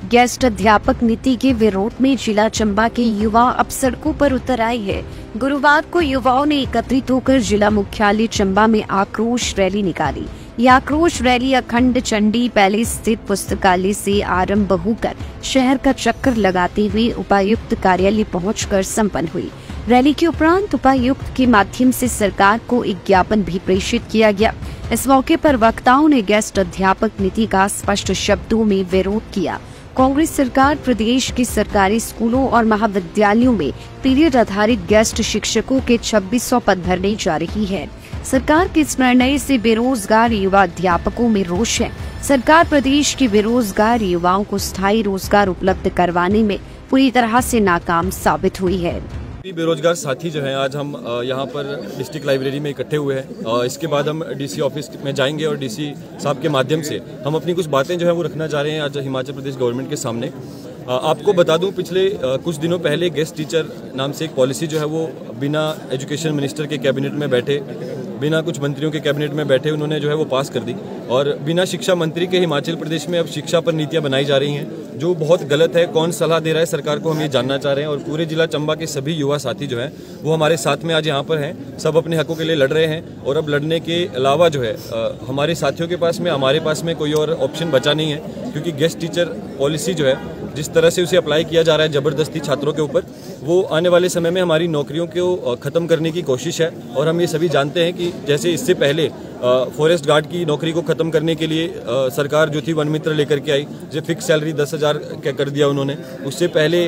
Guest अध्यापक नीति के विरोध में जिला चंबा के युवा अब सड़कों पर उतर आए हैं। गुरुवार को युवाओं ने एकत्रित होकर जिला मुख्यालय चंबा में आक्रोश रैली निकाली। यह आक्रोश रैली अखंड चंडी पैलेस स्थित पुस्तकालय से आरंभ होकर शहर का चक्कर लगाते हुए उपायुक्त कार्यालय पहुंचकर संपन्न हुई। रैली के उपरांत उपायुक्त के माध्यम से सरकार को एक ज्ञापन भी प्रेषित किया गया। इस मौके पर वक्ताओं ने गेस्ट अध्यापक नीति का स्पष्ट शब्दों में विरोध किया। कांग्रेस सरकार प्रदेश के सरकारी स्कूलों और महाविद्यालयों में पीरियड आधारित गेस्ट शिक्षकों के 2600 पद भरने जा रही है। सरकार के इस निर्णय से बेरोजगार युवा अध्यापकों में रोष है। सरकार प्रदेश के बेरोजगार युवाओं को स्थायी रोजगार उपलब्ध करवाने में पूरी तरह से नाकाम साबित हुई है। बेरोजगार साथी जो हैं आज हम यहाँ पर डिस्ट्रिक्ट लाइब्रेरी में इकट्ठे हुए हैं। इसके बाद हम डीसी ऑफिस में जाएंगे और डीसी साहब के माध्यम से हम अपनी कुछ बातें जो है वो रखना चाह रहे हैं आज हिमाचल प्रदेश गवर्नमेंट के सामने। आपको बता दूं पिछले कुछ दिनों पहले गेस्ट टीचर नाम से एक पॉलिसी जो है वो बिना एजुकेशन मिनिस्टर के कैबिनेट में बैठे, बिना कुछ मंत्रियों के कैबिनेट में बैठे उन्होंने जो है वो पास कर दी और बिना शिक्षा मंत्री के हिमाचल प्रदेश में अब शिक्षा पर नीतियां बनाई जा रही हैं जो बहुत गलत है। कौन सलाह दे रहा है सरकार को हम ये जानना चाह रहे हैं और पूरे जिला चंबा के सभी युवा साथी जो हैं वो हमारे साथ में आज यहाँ पर हैं। सब अपने हकों के लिए लड़ रहे हैं और अब लड़ने के अलावा जो है हमारे साथियों के पास में हमारे पास में कोई और ऑप्शन बचा नहीं है, क्योंकि गेस्ट टीचर पॉलिसी जो है जिस तरह से उसे अप्लाई किया जा रहा है जबरदस्ती छात्रों के ऊपर, वो आने वाले समय में हमारी नौकरियों को खत्म करने की कोशिश है। और हम ये सभी जानते हैं कि जैसे इससे पहले फॉरेस्ट गार्ड की नौकरी को खत्म करने के लिए सरकार जो थी वन मित्र लेकर के आई, जो फिक्स सैलरी 10,000 कर दिया उन्होंने। उससे पहले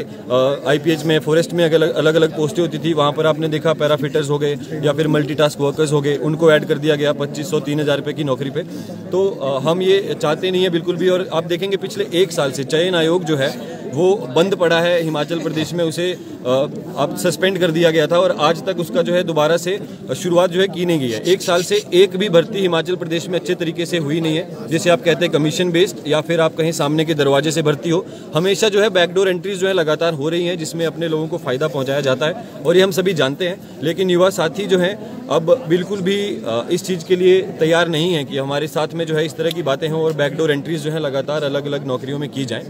आईपीएच में फॉरेस्ट में अलग अलग पोस्टें होती थी, वहाँ पर आपने देखा पैराफिटर्स हो गए या फिर मल्टीटास्क वर्कर्स हो गए, उनको ऐड कर दिया गया 2,500-3,000 रुपये की नौकरी पे। तो हम ये चाहते नहीं है बिल्कुल भी। और आप देखेंगे पिछले 1 साल से चयन आयोग जो है वो बंद पड़ा है हिमाचल प्रदेश में, उसे अब सस्पेंड कर दिया गया था और आज तक उसका जो है दोबारा से शुरुआत जो है की नहीं गई है। 1 साल से एक भी भर्ती हिमाचल प्रदेश में अच्छे तरीके से हुई नहीं है। जैसे आप कहते हैं कमीशन बेस्ड या फिर आप कहीं सामने के दरवाजे से भर्ती हो, हमेशा जो है बैकडोर एंट्रीज जो है लगातार हो रही हैं जिसमें अपने लोगों को फायदा पहुंचाया जाता है और ये हम सभी जानते हैं। लेकिन युवा साथी जो हैं अब बिल्कुल भी इस चीज़ के लिए तैयार नहीं है कि हमारे साथ में जो है इस तरह की बातें हों और बैकडोर एंट्रीज जो है लगातार अलग अलग नौकरियों में की जाएं।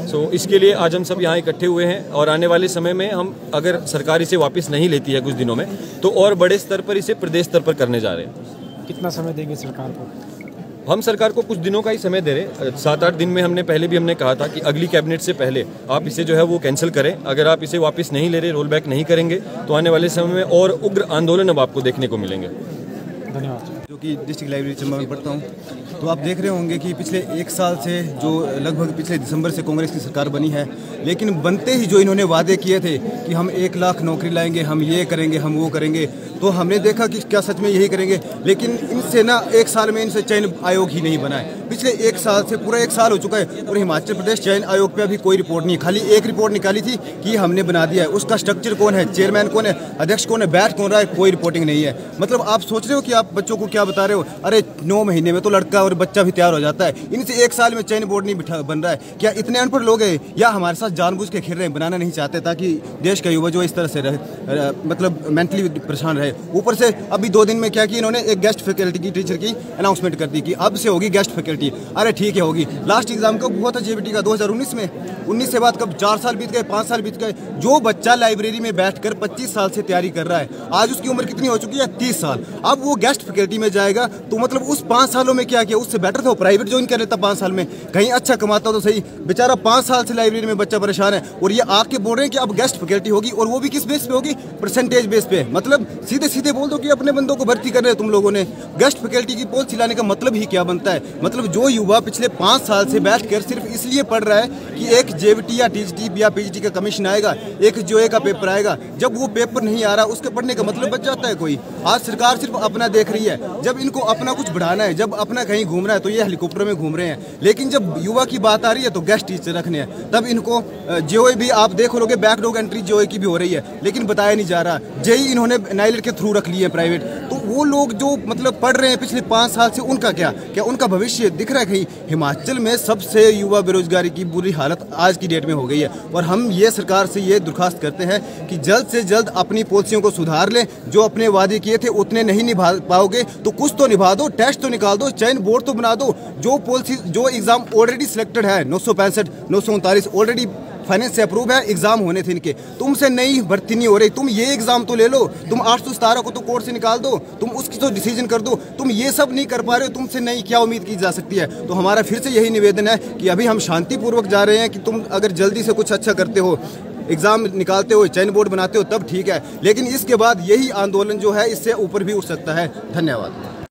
सो इसके लिए आज हम सब यहाँ इकट्ठे हुए हैं और आने वाले समय में हम अगर सरकार इसे वापस नहीं लेती है कुछ दिनों में तो और बड़े स्तर पर इसे प्रदेश स्तर पर करने जा रहे हैं। कितना समय देंगे सरकार को? हम सरकार को कुछ दिनों का ही समय दे रहे हैं। 7-8 दिन में हमने कहा था कि अगली कैबिनेट से पहले आप इसे जो है वो कैंसिल करें। अगर आप इसे वापस नहीं ले रहे, रोल बैक नहीं करेंगे तो आने वाले समय में और उग्र आंदोलन अब आपको देखने को मिलेंगे। धन्यवाद। जो कि डिस्ट्रिक्ट लाइब्रेरी चंबा में पढ़ता हूँ, तो आप देख रहे होंगे कि पिछले 1 साल से जो लगभग पिछले दिसंबर से कांग्रेस की सरकार बनी है, लेकिन बनते ही जो इन्होंने वादे किए थे कि हम 1 लाख नौकरी लाएंगे, हम ये करेंगे, हम वो करेंगे, तो हमने देखा कि क्या सच में यही करेंगे। लेकिन इनसे ना 1 साल में इनसे चयन आयोग ही नहीं बना है। पिछले 1 साल से पूरा 1 साल हो चुका है और हिमाचल प्रदेश चयन आयोग पे अभी कोई रिपोर्ट नहीं, खाली एक रिपोर्ट निकाली थी कि हमने बना दिया है। उसका स्ट्रक्चर कौन है, चेयरमैन कौन है, अध्यक्ष कौन है, बैठ कौन रहा है, कोई रिपोर्टिंग नहीं है। मतलब आप सोच रहे हो कि आप बच्चों को क्या बता रहे हो? अरे 9 महीने में तो लड़का और बच्चा भी तैयार हो जाता है। इनसे 1 साल में चयन बोर्ड नहीं बन रहा है। क्या इतने अनपढ़ लोग हैं या हमारे साथ जानबूझ के खेल रहे हैं, बनाना नहीं चाहते ताकि देश का युवा जो इस तरह से रहे, मतलब मेंटली परेशान रहे। ऊपर से अभी 2 दिन में क्या किया इन्होंने, एक गेस्ट फैकल्टी की टीचर की अनाउंसमेंट कर दी कि अब से होगी गेस्ट फैकल्टी। अरे ठीक है होगी, लास्ट एग्जाम कब हुआ था जेबीटी का? 2019 में। 19 से बाद कब 4 साल बीत गए, 5 साल बीत गए। जो बच्चा लाइब्रेरी में बैठकर 25 साल से तैयारी कर रहा है, आज उसकी उम्र कितनी हो चुकी है? 30 साल। अब वो गेस्ट फैकल्टी में जाएगा तो मतलब उस 5 सालों में क्या किया? उससे बेटर था वो प्राइवेट ज्वाइन कर लेता 5 साल में, कहीं अच्छा कमाता तो सही। बेचारा 5 साल से लाइब्रेरी में बच्चा परेशान है और ये आके बोल रहे हैं कि अब गेस्ट फैकल्टी होगी, और वो भी किस बेस पे होगी? परसेंटेज बेस पे। मतलब सीधे सीधे बोल दो कि अपने बंदों को भर्ती कर रहे हो तुम लोगों ने। गेस्ट फैकल्टी की पोस्ट लाने का मतलब ही क्या बनता है? मतलब जो युवा पिछले 5 साल से बैठकर सिर्फ इसलिए पढ़ रहा है कि एक जेबीटी या टीजीटी या पीजीटी का कमीशन आएगा, एक जोए का पेपर आएगा, जब वो पेपर नहीं आ रहा उसके पढ़ने का मतलब बच जाता है कोई? आज सरकार सिर्फ अपना देख रही है। जब इनको अपना कुछ बढ़ाना है, जब अपना कहीं घूमना है तो ये हेलीकॉप्टर में घूम रहे हैं। लेकिन जब युवा की बात आ रही है तो गेस्ट टीचर रखने हैं, तब इनको जो भी आप देख लोगे बैकडोर एंट्री जेईई की भी हो रही है, लेकिन बताया नहीं जा रहा। जेईई इन्होंने नाइलेट के थ्रू रख लिए हैं प्राइवेट, तो वो लोग जो मतलब पढ़ रहे हैं पिछले 5 साल से, उनका क्या उनका भविष्य दिख रहा है कहीं? हिमाचल में सबसे युवा बेरोजगारी की बुरी हालत आज की डेट में हो गई है, और हम ये सरकार से ये दरख्वास्त करते हैं कि जल्द से जल्द अपनी पॉलिसियों को सुधार लें। जो अपने वादे किए थे उतने नहीं निभा पाओगे तो कुछ तो निभा दो, टेस्ट तो निकाल दो, चयन बोर्ड तो बना दो। जो पॉलिसी, जो एग्जाम ऑलरेडी सिलेक्टेड है 965 939 ऑलरेडी फाइनेंस से अप्रूव है, एग्जाम होने थे इनके, तुमसे नई भर्ती नहीं हो रही। तुम ये एग्जाम तो ले लो, तुम 817 को तो कोर्ट से निकाल दो, तुम उसकी तो डिसीजन कर दो। तुम ये सब नहीं कर पा रहे हो, तुमसे नई क्या उम्मीद की जा सकती है? तो हमारा फिर से यही निवेदन है कि अभी हम शांतिपूर्वक जा रहे हैं कि तुम अगर जल्दी से कुछ अच्छा करते हो, एग्जाम निकालते हो, चयन बोर्ड बनाते हो, तब ठीक है, लेकिन इसके बाद यही आंदोलन जो है इससे ऊपर भी उठ सकता है। धन्यवाद।